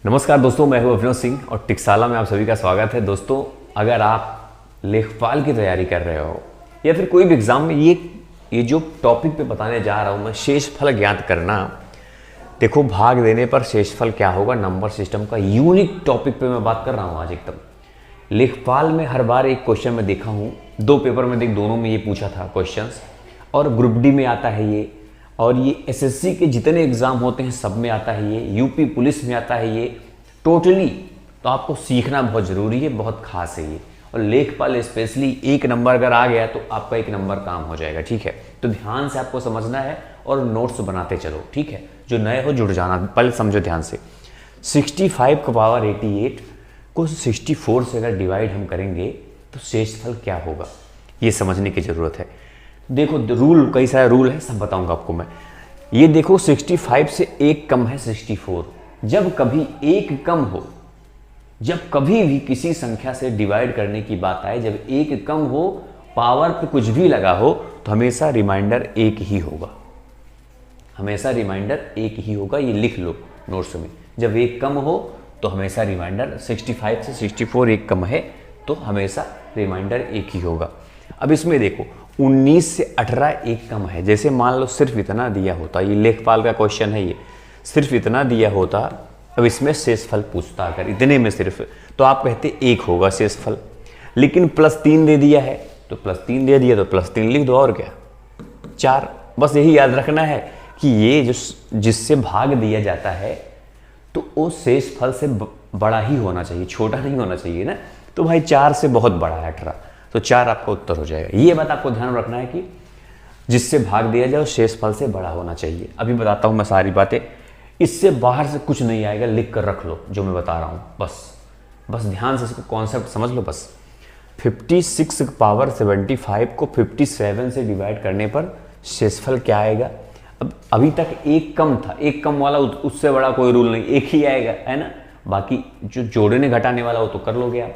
नमस्कार दोस्तों, मैं हूं अभिनव सिंह और टिकसाला में आप सभी का स्वागत है। दोस्तों, अगर आप लेखपाल की तैयारी कर रहे हो या फिर कोई भी एग्जाम में ये जो टॉपिक पे बताने जा रहा हूं मैं, शेषफल ज्ञात करना। देखो, भाग देने पर शेषफल क्या होगा, नंबर सिस्टम का यूनिक टॉपिक पे मैं बात कर रहा हूँ आज एकदम। लेखपाल में हर बार एक क्वेश्चन मैं देखा हूँ, दो पेपर में देख दोनों में ये पूछा था क्वेश्चंस, और ग्रुप डी में आता है ये, और ये एसएससी के जितने एग्जाम होते हैं सब में आता है ये, यूपी पुलिस में आता है ये, टोटली। तो आपको सीखना बहुत ज़रूरी है, बहुत खास है ये। और लेखपाल स्पेशली एक नंबर अगर आ गया तो आपका एक नंबर काम हो जाएगा, ठीक है। तो ध्यान से आपको समझना है और नोट्स बनाते चलो, ठीक है। जो नए हो जुड़ जाना, पहले समझो ध्यान से। 65 का पावर 88 को 64 से अगर डिवाइड हम करेंगे तो शेषफल क्या होगा, ये समझने की ज़रूरत है। देखो, रूल कई सारे रूल है, सब बताऊंगा आपको मैं। ये देखो, 65 से एक कम है 64। जब कभी एक कम हो, जब कभी भी किसी संख्या से डिवाइड करने की बात आए, जब एक कम हो, पावर पे कुछ भी लगा हो, तो हमेशा रिमाइंडर एक ही होगा, हमेशा रिमाइंडर एक ही होगा। ये लिख लो नोट्स में। जब एक कम हो तो हमेशा रिमाइंडर, 65 से 64 एक कम है तो हमेशा रिमाइंडर एक ही होगा। अब इसमें देखो, 19 से 18 एक कम है। जैसे मान लो सिर्फ इतना दिया होता, ये लेखपाल का क्वेश्चन है, ये सिर्फ इतना दिया होता, अब इसमें शेषफल पूछता अगर इतने में सिर्फ, तो आप कहते एक होगा शेषफल। लेकिन +3 दे दिया है तो +3 दे दिया तो +3 लिख दो, और क्या 4। बस यही याद रखना है कि ये जो जिससे भाग दिया जाता है तो वो शेषफल से बड़ा ही होना चाहिए, छोटा नहीं होना चाहिए ना। तो भाई 4 से बहुत बड़ा है 18, तो 4 आपका उत्तर हो जाएगा। ये बात आपको ध्यान रखना है कि जिससे भाग दिया जाए शेषफल से बड़ा होना चाहिए। अभी बताता हूं मैं सारी बातें, इससे बाहर से कुछ नहीं आएगा, लिख कर रख लो जो मैं बता रहा हूं। बस ध्यान से इसको कॉन्सेप्ट समझ लो बस। 56 पावर 75 को 57 से डिवाइड करने पर शेषफल क्या आएगा। अब अभी तक एक कम था, एक कम वाला उससे बड़ा कोई रूल नहीं, एक ही आएगा, है ना। बाकी जो जोड़ने घटाने वाला हो तो कर लोगे आप।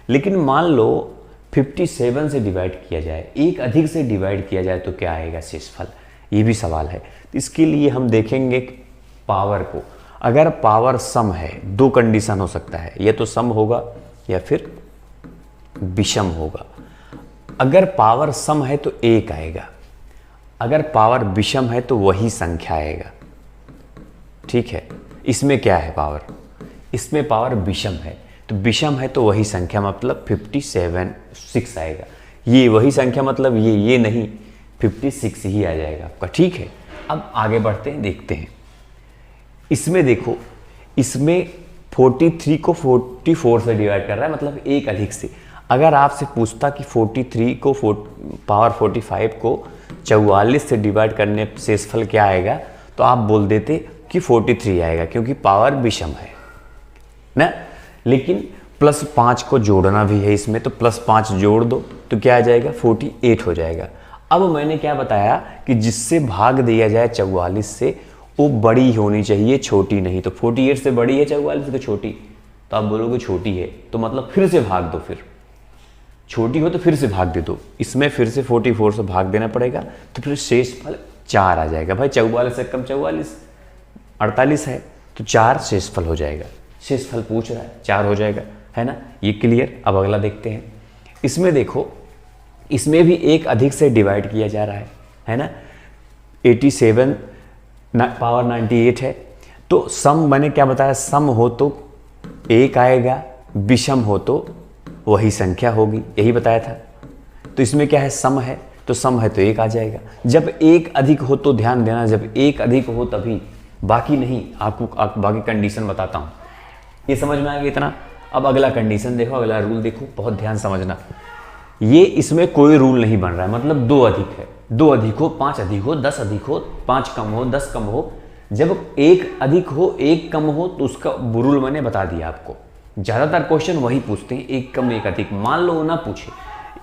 लेकिन मान लो 57 से डिवाइड किया जाए, एक अधिक से डिवाइड किया जाए तो क्या आएगा शेषफल, ये भी सवाल है। तो इसके लिए हम देखेंगे पावर को। अगर पावर सम है, दो कंडीशन हो सकता है, या तो सम होगा या फिर विषम होगा। अगर पावर सम है तो एक आएगा, अगर पावर विषम है तो वही संख्या आएगा, ठीक है। इसमें क्या है पावर, इसमें पावर विषम है, तो विषम है तो वही संख्या, मतलब 56 आएगा। ये वही संख्या, मतलब ये नहीं, 56 ही आ जाएगा आपका, ठीक है। अब आगे बढ़ते हैं, देखते हैं। इसमें देखो, इसमें 43 को 44 से डिवाइड कर रहा है, मतलब एक अधिक से। अगर आपसे पूछता कि 43 को पावर 45 को 44 से डिवाइड करने शेषफल क्या आएगा, तो आप बोल देते कि 43 आएगा, क्योंकि पावर विषम है ना। लेकिन +5 को जोड़ना भी है इसमें, तो +5 जोड़ दो तो क्या आ जाएगा, 48 हो जाएगा। अब मैंने क्या बताया कि जिससे भाग दिया जाए 44 से, वो बड़ी होनी चाहिए, छोटी नहीं। तो 48 से बड़ी है 44 तो छोटी, तो आप बोलोगे छोटी है, तो मतलब फिर से भाग दो, फिर छोटी हो तो फिर से भाग दे दो। इसमें फिर से 44 से भाग देना पड़ेगा, तो फिर शेषफल 4 आ जाएगा। भाई 44 से कम 44 48 है, तो 4 शेषफल हो जाएगा। शेषफल पूछ रहा है, 4 हो जाएगा, है ना। ये क्लियर। अब अगला देखते हैं। इसमें देखो, इसमें भी एक अधिक से डिवाइड किया जा रहा है ना। 87 पावर 98 है, तो सम मैंने क्या बताया, सम हो तो एक आएगा, विषम हो तो वही संख्या होगी, यही बताया था। तो इसमें क्या है, सम है, तो सम है तो एक आ जाएगा। जब एक अधिक हो तो ध्यान देना, जब एक अधिक हो तभी, बाकी नहीं। आपको बाकी कंडीशन बताता हूँ, ये समझ में आ गया इतना। अब अगला कंडीशन देखो, अगला रूल देखो, बहुत ध्यान समझना। ये इसमें कोई रूल नहीं बन रहा है, मतलब 2 अधिक है, 2 अधिक हो, 5 अधिक हो, 10 अधिक हो, 5 कम हो, 10 कम हो। जब एक अधिक हो, एक कम हो, तो उसका रूल मैंने बता दिया आपको। ज़्यादातर क्वेश्चन वही पूछते हैं, एक कम एक अधिक। मान लो ना पूछे,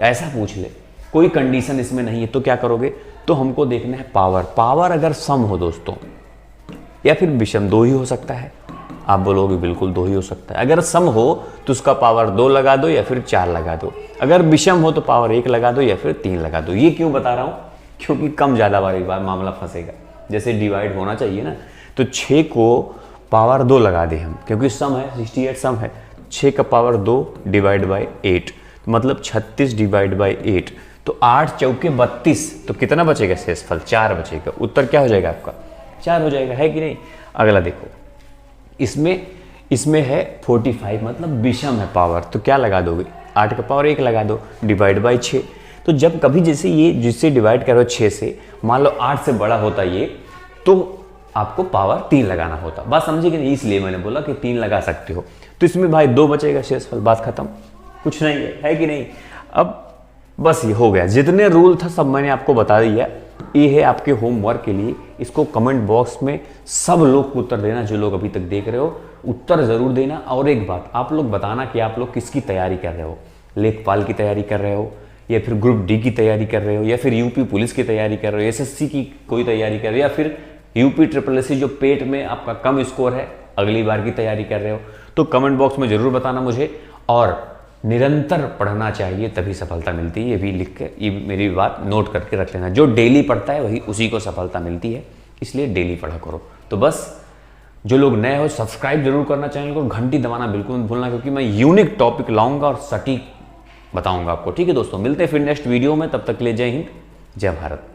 ऐसा पूछ ले, कोई कंडीशन इसमें नहीं है, तो क्या करोगे, तो हमको देखना है पावर अगर सम हो दोस्तों, या फिर विषम, 2 ही हो सकता है। आप बोलोगे बिल्कुल 2 ही हो सकता है। अगर सम हो तो उसका पावर 2 लगा दो या फिर 4 लगा दो। अगर विषम हो तो पावर 1 लगा दो या फिर 3 लगा दो। ये क्यों बता रहा हूँ, क्योंकि कम ज़्यादा वाली बार मामला फंसेगा। जैसे डिवाइड होना चाहिए ना, तो 6 को पावर 2 लगा दे हम, क्योंकि सम है 68 सम है, 6 का पावर 2 डिवाइड बाई 8 मतलब 36 डिवाइड बाई 8, तो 8 चौके 32, तो कितना बचेगा शेषफल? 4 बचेगा। उत्तर क्या हो जाएगा आपका? 4 हो जाएगा, है कि नहीं। अगला देखो, इसमें है 45 मतलब विषम है पावर, तो क्या लगा दोगे? 8 का पावर 1 लगा दो डिवाइड बाई 6। तो जब कभी जैसे ये जिससे डिवाइड करो 6 से, मान लो 8 से बड़ा होता ये, तो आपको पावर 3 लगाना होता। बात समझे कि नहीं? इसलिए मैंने बोला कि 3 लगा सकते हो। तो इसमें भाई 2 बचेगा शेषफल, बात खत्म, कुछ नहीं है कि नहीं। अब बस ये हो गया, जितने रूल था सब मैंने आपको बता दिया। ये है आपके होमवर्क के लिए। इसको कमेंट बॉक्स में सब लोग को उत्तर देना, जो लोग अभी तक देख रहे हो उत्तर जरूर देना। और एक बात, आप लोग बताना कि आप लोग किसकी तैयारी कर रहे हो, लेखपाल की तैयारी कर रहे हो, या फिर ग्रुप डी की तैयारी कर रहे हो, या फिर यूपी पुलिस की तैयारी कर रहे हो, एसएससी की कोई तैयारी कर रहे हो, या फिर यूपी SSSC जो पेट में आपका कम स्कोर है अगली बार की तैयारी कर रहे हो। तो कमेंट बॉक्स में जरूर बताना मुझे। और निरंतर पढ़ना चाहिए, तभी सफलता मिलती है। ये भी लिख के, ये मेरी बात नोट करके रख लेना, जो डेली पढ़ता है वही उसी को सफलता मिलती है, इसलिए डेली पढ़ा करो। तो बस जो लोग नए हो सब्सक्राइब जरूर करना चैनल को, घंटी दबाना बिल्कुल मत भूलना, क्योंकि मैं यूनिक टॉपिक लाऊंगा और सटीक बताऊंगा आपको। ठीक है दोस्तों, मिलते हैं फिर नेक्स्ट वीडियो में, तब तक के लिए जय हिंद, जय भारत।